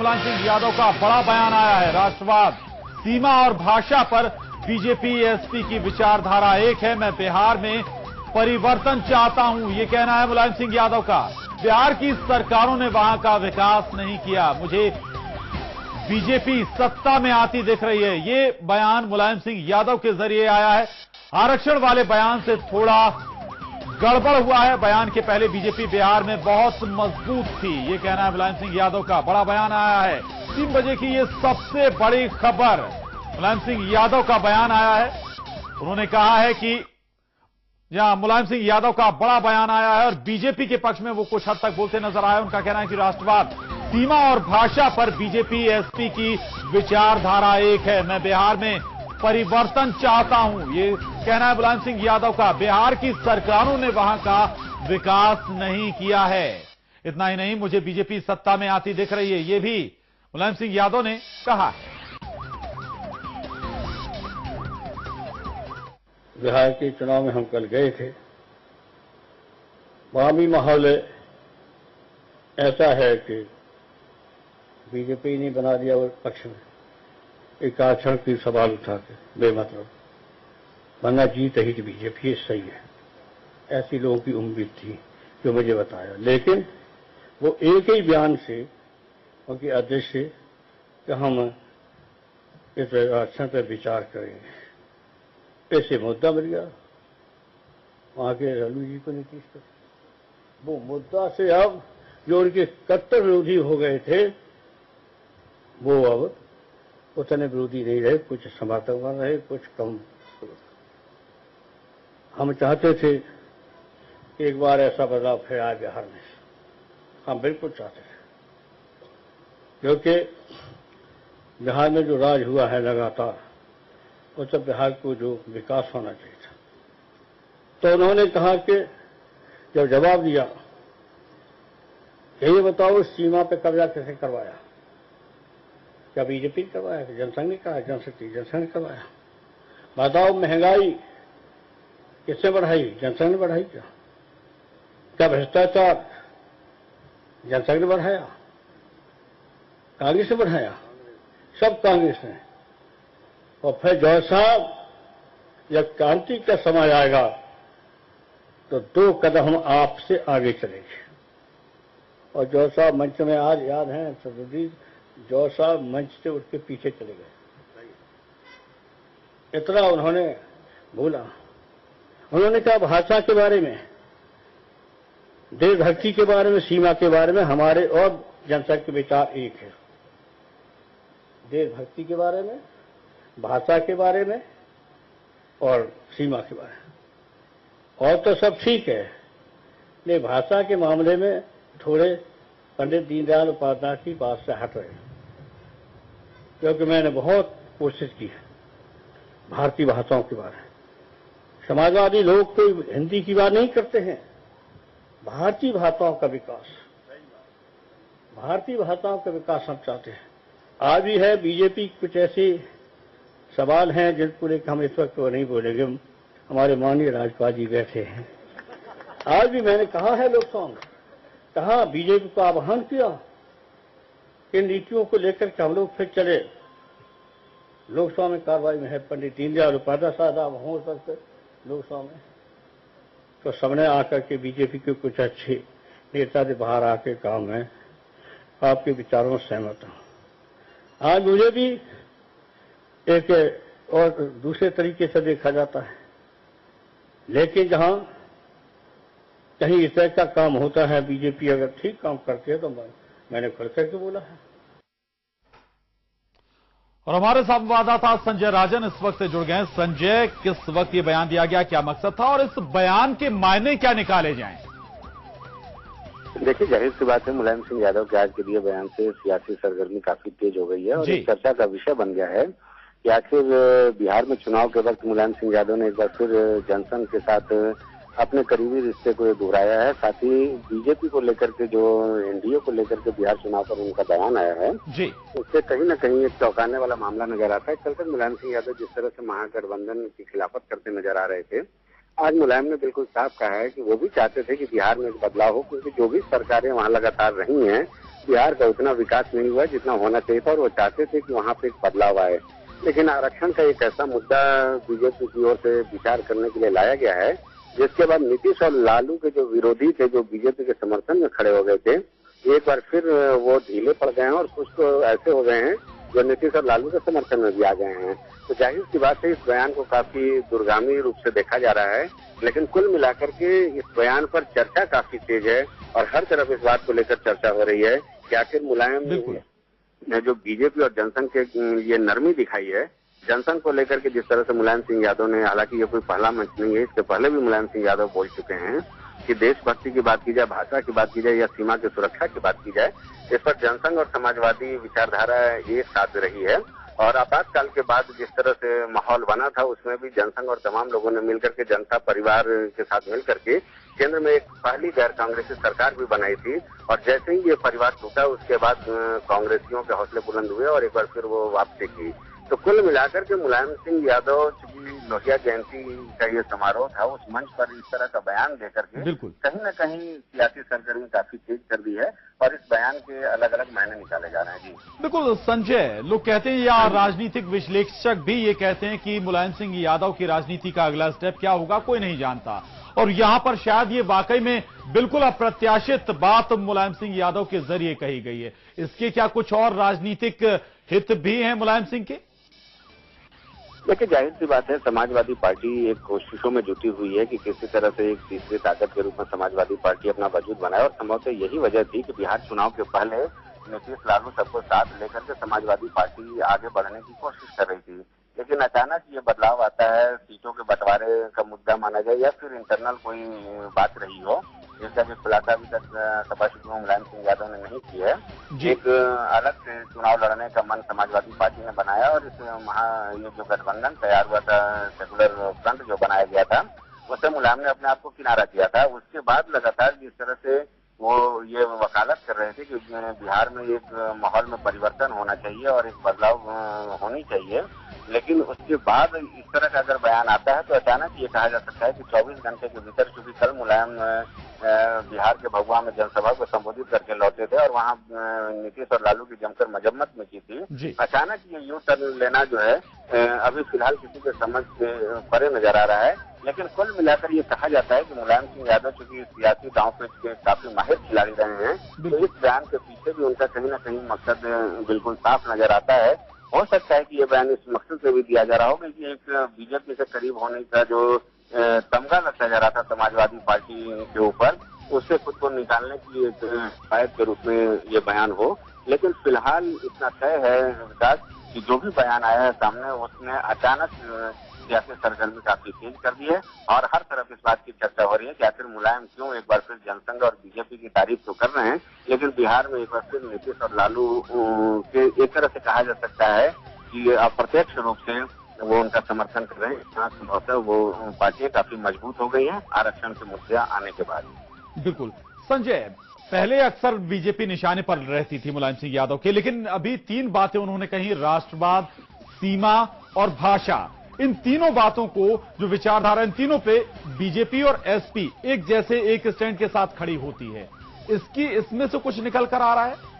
मुलायम सिंह यादव का बड़ा बयान आया है। राष्ट्रवाद, सीमा और भाषा पर बीजेपी एसपी की विचारधारा एक है। मैं बिहार में परिवर्तन चाहता हूं, ये कहना है मुलायम सिंह यादव का। बिहार की सरकारों ने वहां का विकास नहीं किया, मुझे बीजेपी सत्ता में आती दिख रही है। ये बयान मुलायम सिंह यादव के जरिए आया है। आरक्षण वाले बयान से थोड़ा गड़बड़ हुआ है। बयान के पहले बीजेपी बिहार में बहुत मजबूत थी, ये कहना है मुलायम सिंह यादव का। बड़ा बयान आया है 3 बजे की ये सबसे बड़ी खबर। मुलायम सिंह यादव का बयान आया है। उन्होंने कहा है कि जहां मुलायम सिंह यादव का बड़ा बयान आया है और बीजेपी के पक्ष में वो कुछ हद तक बोलते नजर आए। उनका कहना है कि राष्ट्रवाद, सीमा और भाषा पर बीजेपी एसपी की विचारधारा एक है। मैं बिहार में परिवर्तन चाहता हूं, ये कहना है मुलायम सिंह यादव का। बिहार की सरकारों ने वहां का विकास नहीं किया है। इतना ही नहीं, मुझे बीजेपी सत्ता में आती दिख रही है, ये भी मुलायम सिंह यादव ने कहा है। बिहार के चुनाव में हम कल गए थे, वहां भी माहौल ऐसा है कि बीजेपी ने बना दिया और पक्ष में एक आरक्षण की सवाल उठा के बेमतलब, वरना जीत ही तो बीजेपी सही है, ऐसी लोगों की उम्मीद थी जो मुझे बताया। लेकिन वो एक ही बयान से उनके अध्यक्ष से कि हम इस आरक्षण पर विचार करेंगे, ऐसे मुद्दा मिल गया वहां के लालू जी को, नीतीश को। वो मुद्दा से अब जो उनके कट्टर विरोधी हो गए थे वो अब उतने विरोधी नहीं रहे, कुछ समर्थक बन रहे, कुछ कम। हम चाहते थे कि एक बार ऐसा बदलाव फिर आए बिहार में, हम बिल्कुल चाहते थे, क्योंकि बिहार में जो राज हुआ है लगातार, वो सब बिहार को जो विकास होना चाहिए था। तो उन्होंने कहा कि जब जवाब दिया, ये बताओ सीमा पे कब्जा कैसे करवाया, क्या बीजेपी ने करवाया कि जनसंघ ने कहा, जनशक्ति जनसंघ ने करवाया। बताओ महंगाई किसने बढ़ाई, जनसंघ ने बढ़ाई क्या भ्रष्टाचार जनसंघ ने बढ़ाया, कांग्रेस ने बढ़ाया, सब कांग्रेस ने। और फिर जैसा जब क्रांति का समय आएगा तो 2 कदम हम आपसे आगे चलेंगे। और जैसा मंच में आज याद है सदुद्दीन, जो साहब मंच से उठ के पीछे चले गए, इतना उन्होंने बोला। उन्होंने कहा भाषा के बारे में, देशभक्ति के बारे में, सीमा के बारे में हमारे और जनता के विचार एक है। देशभक्ति के बारे में, भाषा के बारे में और सीमा के बारे में। और तो सब ठीक है, लेकिन भाषा के मामले में थोड़े पंडित दीनदयाल उपाध्याय की बात से हट रहे हैं, क्योंकि मैंने बहुत कोशिश की है भारतीय भाषाओं के बारे में। समाजवादी लोग कोई हिंदी की बात नहीं करते हैं, भारतीय भाषाओं का विकास, भारतीय भाषाओं का विकास हम चाहते हैं। आज भी है बीजेपी कुछ ऐसे सवाल हैं जिनको लेकर हम इस वक्त वो नहीं बोलेंगे, हमारे माननीय राज्यपाल जी बैठे हैं। आज भी मैंने कहा है लोकसभा में, कहा बीजेपी को आह्वान किया इन नीतियों को लेकर के हम लोग फिर चले। लोकसभा में कार्रवाई में है पंडित दीनदयाल उपाध्याय साहब हो सकते लोकसभा में, तो सबने आकर के बीजेपी के कुछ अच्छे नेता से बाहर आके काम है, आपके विचारों से सहमत हूं। आज मुझे भी एक और दूसरे तरीके से देखा जाता है, लेकिन जहां कहीं इस तरह का काम होता है, बीजेपी अगर ठीक काम करती है तो मैंने खुल करके बोला है। और हमारे संवाददाता संजय राजन इस वक्त से जुड़ गए हैं। संजय, किस वक्त ये बयान दिया गया, क्या मकसद था और इस बयान के मायने क्या निकाले जाएं? देखिए, जाहिर सी बात है, मुलायम सिंह यादव के आज के दिए बयान से सियासी सरगर्मी काफी तेज हो गई है और एक चर्चा का विषय बन गया है कि आखिर बिहार में चुनाव के वक्त मुलायम सिंह यादव ने एक बार फिर जनसंघ के साथ अपने करीबी रिश्ते को दोहराया है। साथ ही बीजेपी को लेकर के, जो एनडीए को लेकर के बिहार चुनाव पर उनका बयान आया है, उससे कहीं न कहीं एक चौंकाने वाला मामला नजर आता है। कल तक मुलायम सिंह यादव जिस तरह से महागठबंधन की खिलाफत करते नजर आ रहे थे, आज मुलायम ने बिल्कुल साफ कहा है कि वो भी चाहते थे कि बिहार में एक बदलाव हो, क्योंकि जो भी सरकारें वहां लगातार रही हैं बिहार का उतना विकास नहीं हुआ जितना होना चाहिए था और वो चाहते थे कि वहाँ पे एक बदलाव आए। लेकिन आरक्षण का एक ऐसा मुद्दा बीजेपी की ओर से विचार करने के लिए लाया गया है, जिसके बाद नीतीश और लालू के जो विरोधी थे, जो बीजेपी के समर्थन में खड़े हो गए थे, एक बार फिर वो ढीले पड़ गए हैं और कुछ तो ऐसे हो गए हैं जो नीतीश और लालू के समर्थन में भी आ गए हैं। तो जाहिर सी बात है इस बयान को काफी दूरगामी रूप से देखा जा रहा है, लेकिन कुल मिलाकर के इस बयान पर चर्चा काफी तेज है और हर तरफ इस बात को लेकर चर्चा हो रही है कि आखिर मुलायम ने जो बीजेपी और जनसंघ के ये नरमी दिखाई है, जनसंघ को लेकर के जिस तरह से मुलायम सिंह यादव ने, हालांकि ये कोई पहला मंच नहीं है, इसके पहले भी मुलायम सिंह यादव बोल चुके हैं कि देशभक्ति की बात की जाए, भाषा की बात की जाए या सीमा की सुरक्षा की बात की जाए, इस पर जनसंघ और समाजवादी विचारधारा एक साथ रही है। और आपातकाल के बाद जिस तरह से माहौल बना था उसमें भी जनसंघ और तमाम लोगों ने मिलकर के जनता परिवार के साथ मिलकर के केंद्र में एक पहली गैर कांग्रेसी सरकार भी बनाई थी और जैसे ही ये परिवार टूटा उसके बाद कांग्रेसियों के हौसले बुलंद हुए और एक बार फिर वो वापसी की। तो कुल मिलाकर के मुलायम सिंह यादव, चूंकि लोहिया जयंती का ये समारोह था, उस मंच पर इस तरह का बयान देकर के कहीं न कहीं सियासी सरगर्मी काफी तेज कर दी है और इस बयान के अलग अलग मायने निकाले जा रहे हैं। जी बिल्कुल संजय, लोग कहते हैं या राजनीतिक विश्लेषक भी ये कहते हैं कि मुलायम सिंह यादव की राजनीति का अगला स्टेप क्या होगा कोई नहीं जानता, और यहां पर शायद ये वाकई में बिल्कुल अप्रत्याशित बात मुलायम सिंह यादव के जरिए कही गई है। इसके क्या कुछ और राजनीतिक हित भी हैं मुलायम सिंह के? देखिए, जाहिर सी बात है समाजवादी पार्टी एक कोशिशों में जुटी हुई है कि किसी तरह से एक तीसरी ताकत के रूप में समाजवादी पार्टी अपना वजूद बनाए और संभवतः यही वजह थी कि बिहार चुनाव के पहले नीतीश लालू सबको साथ लेकर के समाजवादी पार्टी आगे बढ़ने की कोशिश कर रही थी। लेकिन अचानक ये बदलाव आता है, सीटों के बंटवारे का मुद्दा माना जाए या फिर इंटरनल कोई बात रही हो, जिसका भी खुलासा अभी तक सपा सुप्रीमो मुलायम सिंह यादव ने नहीं की है। एक अलग से चुनाव लड़ने का मन समाजवादी पार्टी ने बनाया और इस ये जो गठबंधन तैयार हुआ था, सेकुलर फ्रंट जो बनाया गया था, उससे मुलायम ने अपने आप को किनारा किया था। उसके बाद लगातार जिस तरह से वो ये वकालत कर रहे थे कि बिहार में एक माहौल में परिवर्तन होना चाहिए और एक बदलाव होनी चाहिए, लेकिन उसके बाद इस तरह का अगर बयान आता है तो अचानक ये कहा जा सकता है कि 24 घंटे के भीतर, चूंकि कल मुलायम बिहार के भभुआ में जनसभा को संबोधित करके लौटे थे और वहाँ नीतीश और लालू की जमकर मजम्मत में की थी, अचानक ये यू टर्न लेना जो है अभी फिलहाल किसी के समझ से परे नजर आ रहा है। लेकिन कुल मिलाकर ये कहा जाता है कि मुलायम सिंह यादव चूंकि सियासी दांव पेच के काफी माहिर खिलाड़ी रहे हैं, तो इस बयान के पीछे भी उनका कहीं न कहीं मकसद बिल्कुल साफ नजर आता है। हो सकता है कि ये बयान इस मकसद से भी दिया जा रहा होगा कि एक बीजेपी से करीब होने का जो तमगा लगता जा रहा था समाजवादी पार्टी के ऊपर, उससे खुद को निकालने की एक शायद के रूप में ये बयान हो। लेकिन फिलहाल इतना तय है विकास कि जो भी बयान आया है सामने, उसने अचानक सियासी सरगर्मी काफी तेज कर दी है और हर तरफ इस बात की चर्चा हो रही है कि आखिर मुलायम क्यों एक बार फिर जनसंघ और बीजेपी की तारीफ तो कर रहे हैं, लेकिन बिहार में एक बार फिर नीतीश और लालू के एक तरह से कहा जा सकता है कि अप्रत्यक्ष रूप से वो उनका समर्थन कर रहे हैं। संभवतः वो पार्टियां काफी मजबूत हो गई हैं आरक्षण के मुद्दे आने के बाद। बिल्कुल संजय, पहले अक्सर बीजेपी निशाने पर रहती थी मुलायम सिंह यादव के, लेकिन अभी 3 बातें उन्होंने कही, राष्ट्रवाद, सीमा और भाषा। इन तीनों बातों को जो विचारधारा, इन तीनों पे बीजेपी और एसपी एक जैसे एक स्टैंड के साथ खड़ी होती है, इसमें से कुछ निकल कर आ रहा है?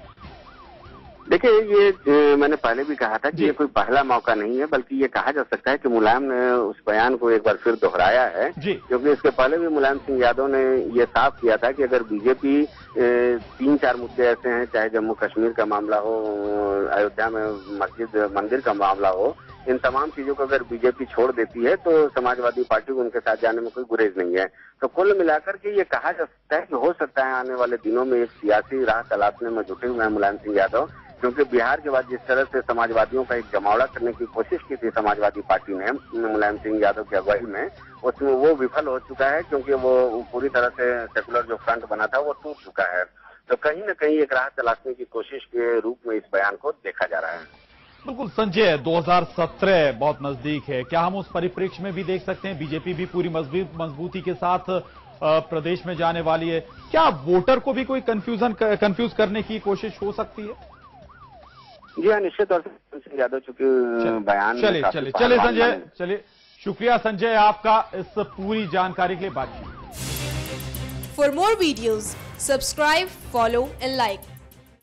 देखिए, ये मैंने पहले भी कहा था कि ये कोई पहला मौका नहीं है, बल्कि ये कहा जा सकता है कि मुलायम ने उस बयान को एक बार फिर दोहराया है, क्योंकि इसके पहले भी मुलायम सिंह यादव ने ये साफ किया था कि अगर बीजेपी 3-4 मुद्दे ऐसे हैं, चाहे जम्मू कश्मीर का मामला हो, अयोध्या में मस्जिद मंदिर का मामला हो, इन तमाम चीजों को अगर बीजेपी छोड़ देती है तो समाजवादी पार्टी को उनके साथ जाने में कोई गुरेज नहीं है। तो कुल मिलाकर के ये कहा जा सकता है कि हो सकता है आने वाले दिनों में एक सियासी राह तलाशने में जुटे हुए हैं मुलायम सिंह यादव, क्योंकि बिहार के बाद जिस तरह से समाजवादियों का एक जमावड़ा करने की कोशिश की थी समाजवादी पार्टी ने मुलायम सिंह यादव की अगुवाई में, उसमें वो विफल हो चुका है, क्योंकि वो पूरी तरह से सेकुलर जो फ्रंट बना था वो टूट चुका है। तो कहीं न कहीं एक राह तलाशने की कोशिश के रूप में इस बयान को देखा जा रहा है। बिल्कुल संजय, 2017 बहुत नजदीक है, क्या हम उस परिप्रेक्ष्य में भी देख सकते हैं बीजेपी भी पूरी मजबूती के साथ प्रदेश में जाने वाली है? क्या वोटर को भी कोई कंफ्यूज करने की कोशिश हो सकती है? जी हाँ, निश्चित तौर से सिंह यादव चूंकि बयान चलिए संजय, चलिए शुक्रिया संजय आपका इस पूरी जानकारी के लिए बातचीत। For more videos subscribe, follow and like.